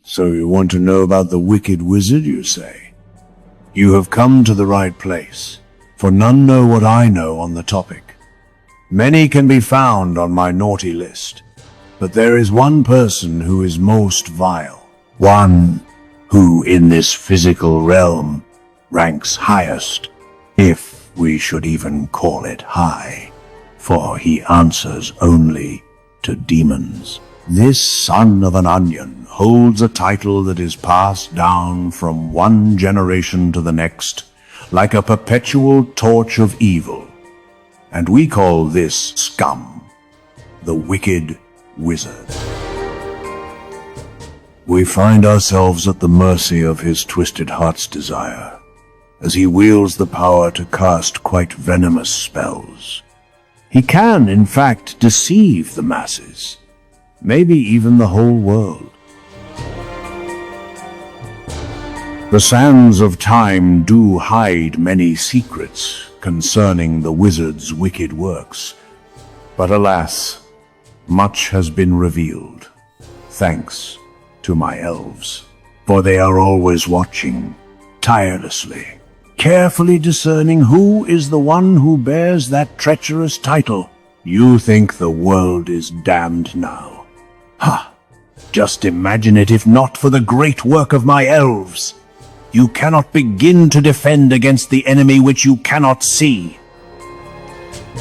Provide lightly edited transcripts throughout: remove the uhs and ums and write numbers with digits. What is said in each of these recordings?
So you want to know about the wicked wizard, you say? You have come to the right place, for none know what I know on the topic. Many can be found on my naughty list, but there is one person who is most vile, one who in this physical realm ranks highest, if we should even call it high, for he answers only to demons. This son of an onion holds a title that is passed down from one generation to the next, like a perpetual torch of evil, and we call this scum the wicked wizard. We find ourselves at the mercy of his twisted heart's desire, as he wields the power to cast quite venomous spells. He can, in fact, deceive the masses, maybe even the whole world. The sands of time do hide many secrets concerning the wizard's wicked works, but alas, much has been revealed, thanks to my elves, for they are always watching, tirelessly, carefully discerning who is the one who bears that treacherous title. You think the world is damned now. Ha! Just imagine it if not for the great work of my elves. You cannot begin to defend against the enemy which you cannot see.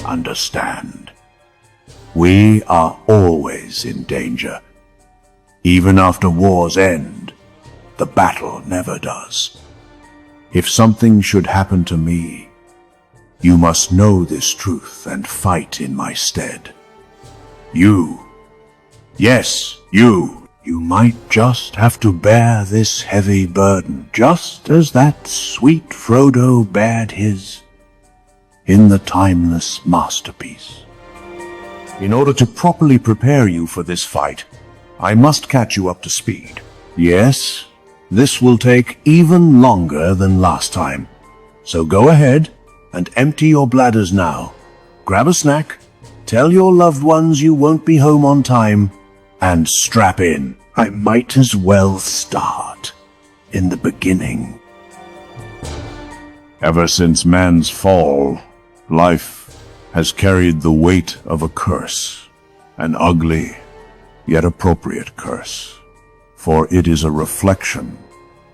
Understand, we are always in danger. Even after wars end, the battle never does. If something should happen to me, you must know this truth and fight in my stead. You, yes, you might just have to bear this heavy burden, just as that sweet Frodo bared his in the timeless masterpiece. In order to properly prepare you for this fight, I must catch you up to speed. Yes, this will take even longer than last time. So go ahead and empty your bladders now. Grab a snack, tell your loved ones you won't be home on time, and strap in. I might as well start in the beginning. Ever since man's fall, life has carried the weight of a curse, an ugly yet appropriate curse, for it is a reflection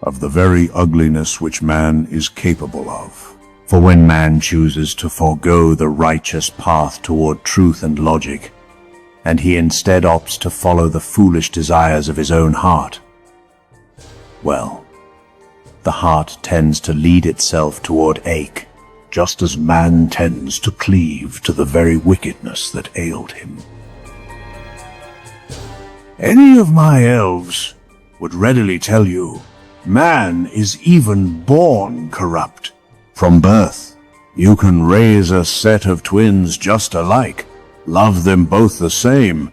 of the very ugliness which man is capable of. For when man chooses to forego the righteous path toward truth and logic, and he instead opts to follow the foolish desires of his own heart, well, the heart tends to lead itself toward ache, just as man tends to cleave to the very wickedness that ailed him. Any of my elves would readily tell you, man is even born corrupt. From birth, you can raise a set of twins just alike, love them both the same,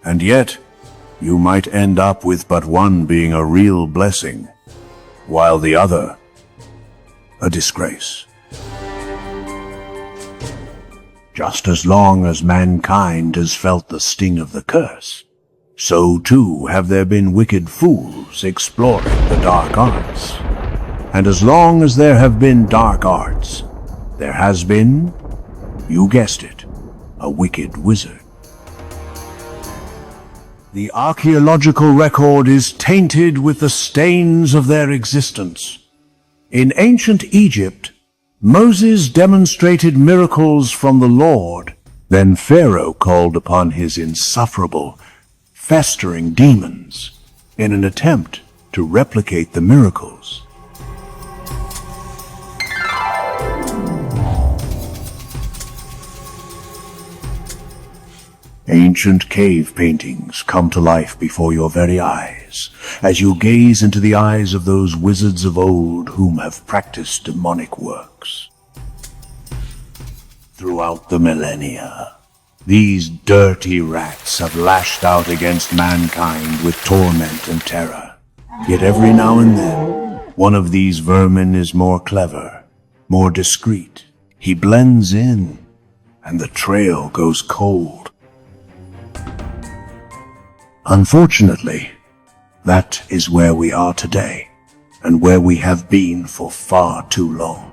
and yet you might end up with but one being a real blessing, while the other a disgrace. Just as long as mankind has felt the sting of the curse, so too have there been wicked fools exploring the dark arts. And as long as there have been dark arts, there has been, you guessed it, a wicked wizard. The archaeological record is tainted with the stains of their existence. In ancient Egypt, Moses demonstrated miracles from the Lord. Then Pharaoh called upon his insufferable, festering demons in an attempt to replicate the miracles. Ancient cave paintings come to life before your very eyes, as you gaze into the eyes of those wizards of old whom have practiced demonic works. Throughout the millennia, these dirty rats have lashed out against mankind with torment and terror. Yet every now and then, one of these vermin is more clever, more discreet. He blends in, and the trail goes cold. Unfortunately, That is where we are today, and where we have been for far too long.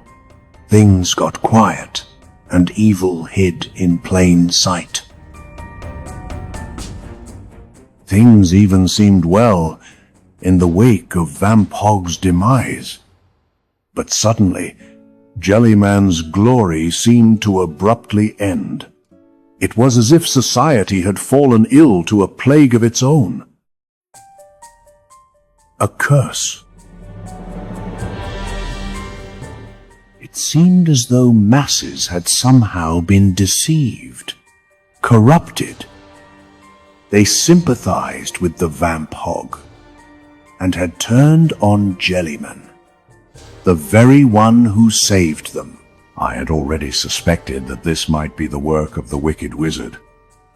Things got quiet, and evil hid in plain sight. Things even seemed well in the wake of VampHog's demise. But suddenly, Jellyman's glory seemed to abruptly end. It was as if society had fallen ill to a plague of its own. A curse. It seemed as though masses had somehow been deceived, corrupted. They sympathized with the VampHog and had turned on Jellyman, the very one who saved them. I had already suspected that this might be the work of the wicked wizard,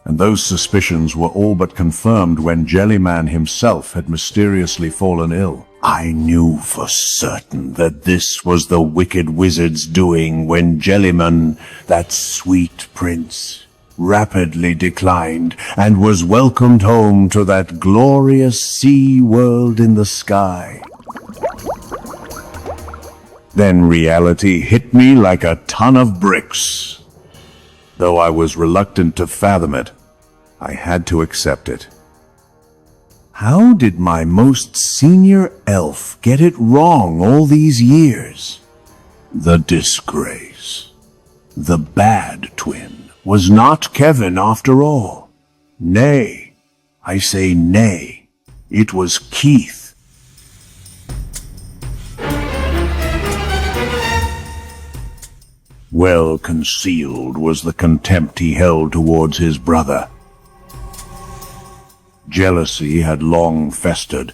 and those suspicions were all but confirmed when Jellyman himself had mysteriously fallen ill. I knew for certain that this was the wicked wizard's doing when Jellyman, that sweet prince, rapidly declined and was welcomed home to that glorious sea world in the sky. Then reality hit me like a ton of bricks. Though I was reluctant to fathom it, I had to accept it. How did my most senior elf get it wrong all these years? The disgrace. The bad twin was not Kevin after all. Nay, I say nay, it was Keith. Well concealed was the contempt he held towards his brother. Jealousy had long festered,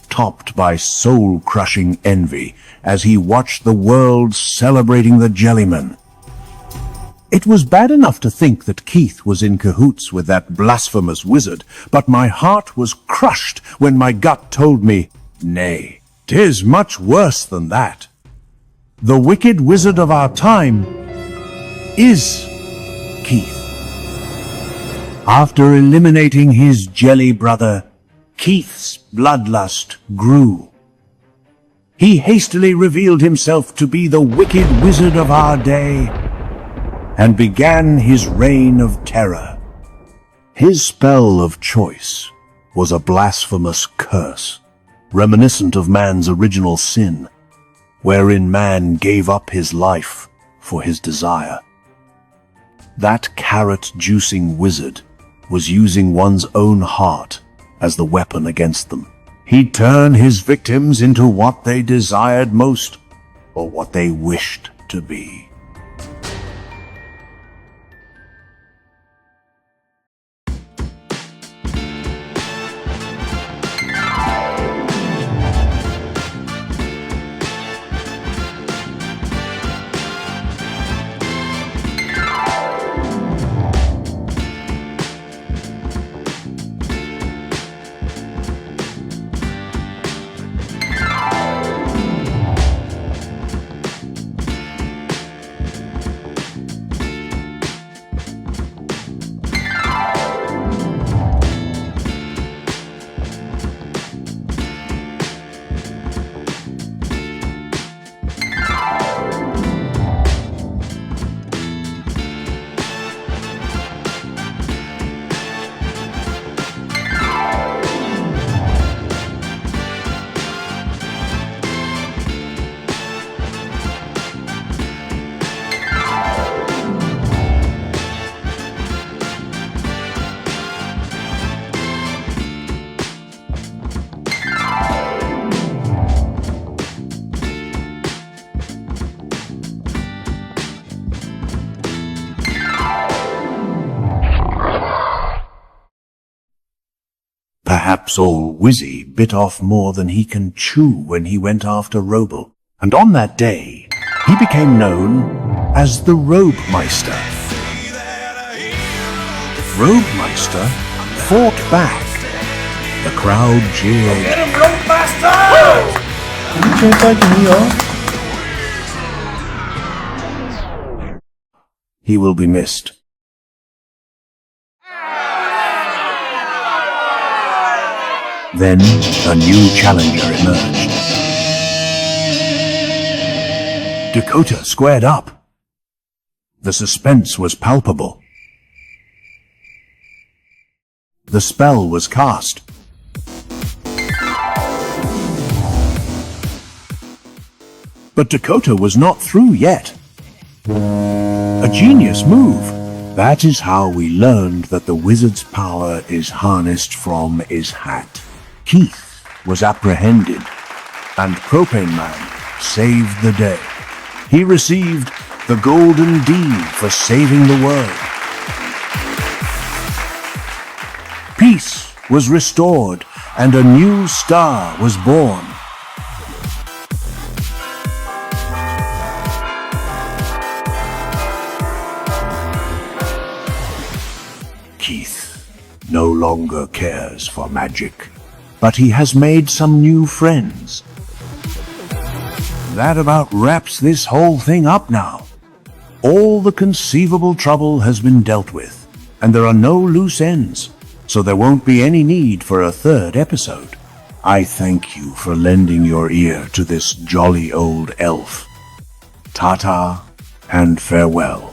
topped by soul-crushing envy as he watched the world celebrating the Jellyman. It was bad enough to think that Keith was in cahoots with that blasphemous wizard, but my heart was crushed when my gut told me, nay, 'tis much worse than that. The wicked wizard of our time is Keith. After eliminating his jelly brother, Keith's bloodlust grew. He hastily revealed himself to be the wicked wizard of our day and began his reign of terror. His spell of choice was a blasphemous curse, reminiscent of man's original sin, wherein man gave up his life for his desire. That carrot-juicing wizard was using one's own heart as the weapon against them. He'd turn his victims into what they desired most, or what they wished to be. Perhaps old Wizzy bit off more than he can chew when he went after Roble, and on that day he became known as the Robemeister. Robemeister fought back. The crowd cheered. Get him, Robemeister! He will be missed. Then a new challenger emerged. Dakota squared up. The suspense was palpable. The spell was cast. But Dakota was not through yet. A genius move. That is how we learned that the wizard's power is harnessed from his hat. Keith was apprehended, and Propane Man saved the day. He received the Golden Deed for saving the world. Peace was restored, and a new star was born. Keith no longer cares for magic, but he has made some new friends. That about wraps this whole thing up now. All the conceivable trouble has been dealt with, and there are no loose ends, so there won't be any need for a third episode. I thank you for lending your ear to this jolly old elf. Ta-ta and farewell.